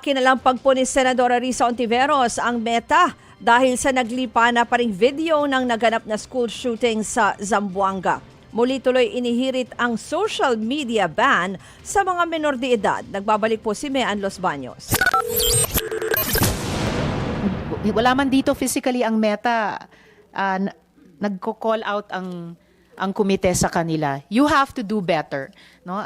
Kinalampag po ni Senadora Risa Hontiveros ang Meta dahil sa naglipa na pa ring video ng naganap na school shooting sa Zamboanga. Muli tuloy inihirit ang social media ban sa mga menor de edad. Nagbabalik po si Mean Los Baños. Wala man dito physically ang Meta, nagko-call out ang komite sa kanila. You have to do better, no?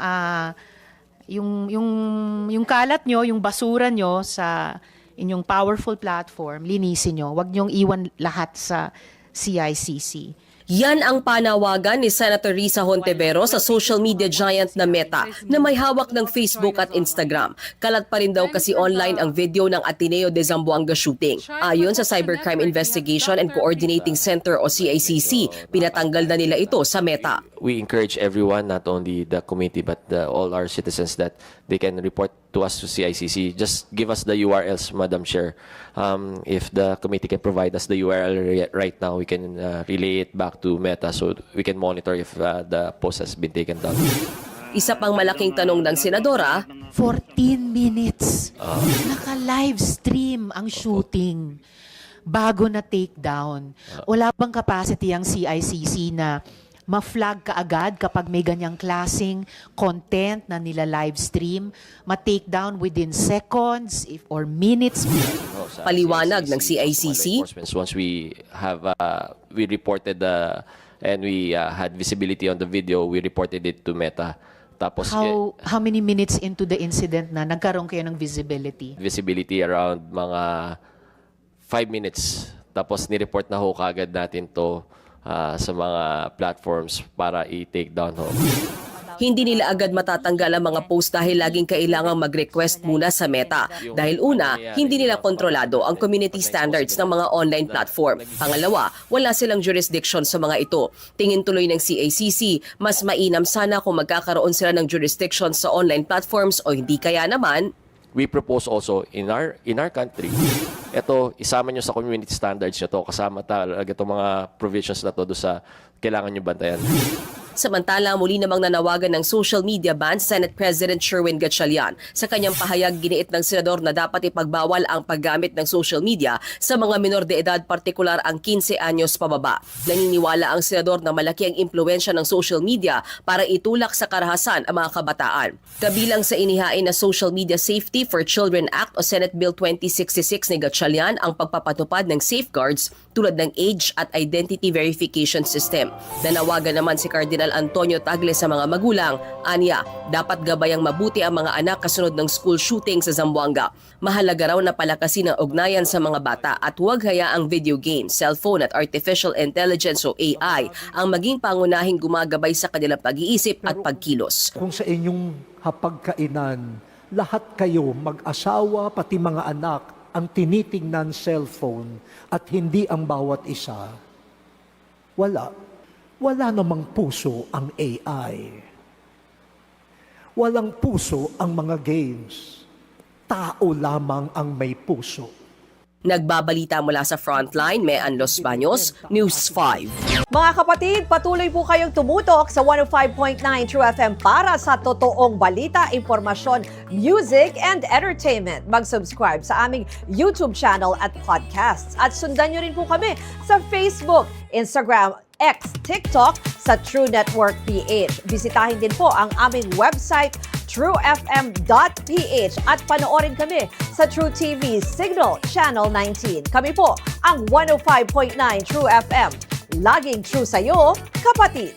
Yung kalat nyo, yung basura nyo sa inyong powerful platform, linisin nyo. Huwag nyong iwan lahat sa CICC. Yan ang panawagan ni Senator Risa Hontiveros sa social media giant na Meta na may hawak ng Facebook at Instagram. Kalat pa rin daw kasi online ang video ng Ateneo de Zamboanga shooting. Ayon sa Cybercrime Investigation and Coordinating Center o CICC, pinatanggal na nila ito sa Meta. We encourage everyone, not only the committee but all our citizens, that they can report to us to CICC. Just give us the URLs, Madam Chair. If the committee can provide us the URL right now, we can relay it back to Meta so we can monitor if the post has been taken down. Isa pang malaking tanong ng Senadora, 14 minutes. Naka-live stream ang shooting bago na take down. Wala bang capacity ang CICC na ma-flag ka agad kapag may ganyang klaseng content na nila live stream, ma-take down within seconds or minutes? Paliwanag ng CICC, Once we have we reported and we had visibility on the video, we reported it to Meta. Tapos How many minutes into the incident na nagkaroon kayo ng visibility? visibility around mga 5 minutes. Tapos ni-report na ho kagad natin to sa mga platforms para i-take down ho. hindi nila agad matatanggal ang mga post dahil laging kailangang mag-request muna sa Meta. Dahil una, hindi nila kontrolado ang community standards ng mga online platform. Pangalawa, wala silang jurisdiction sa mga ito. Tingin tuloy ng CICC, mas mainam sana kung magkakaroon sila ng jurisdiction sa online platforms o hindi kaya naman, We propose also in our country, ito isama nyo sa community standards nyo to, kasama talaga itong mga provisions na to do sa kailangan nyo bantayan. Samantala, muli namang nanawagan ng social media ban Senate President Sherwin Gatchalian. Sa kanyang pahayag, giniit ng senador na dapat ipagbawal ang paggamit ng social media sa mga minor de edad, partikular ang 15 anyos pababa. Naniniwala ang senador na malaki ang impluwensya ng social media para itulak sa karahasan ang mga kabataan. Kabilang sa inihain na Social Media Safety for Children Act o Senate Bill 2066 ni Gatchalian ang pagpapatupad ng safeguards tulad ng age at identity verification system. Nanawagan naman si Cardinal Antonio Tagle sa mga magulang, anya, dapat gabayang mabuti ang mga anak kasunod ng school shooting sa Zamboanga. Mahalaga raw na palakasin ang ugnayan sa mga bata at huwag hayaang video games, cellphone at artificial intelligence o AI ang maging pangunahing gumagabay sa kanilang pag-iisip at pagkilos. Kung sa inyong hapagkainan, lahat kayo, mag-asawa, pati mga anak, ang tinitingnan cellphone at hindi ang bawat isa, wala namang puso ang AI. Walang puso ang mga games. Tao lamang ang may puso. Nagbabalita mula sa Frontline, Mean Los Baños, News 5. Mga kapatid, patuloy po kayong tumutok sa 105.9 True FM para sa totoong balita, impormasyon, music, and entertainment. Mag-subscribe sa aming YouTube channel at podcasts. At sundan nyo rin po kami sa Facebook, Instagram, X, TikTok sa True Network PH. Bisitahin din po ang aming website, truefm.ph at panoorin kami sa True TV Signal Channel 19. Kami po ang 105.9 True FM. Laging true sa'yo, kapatid!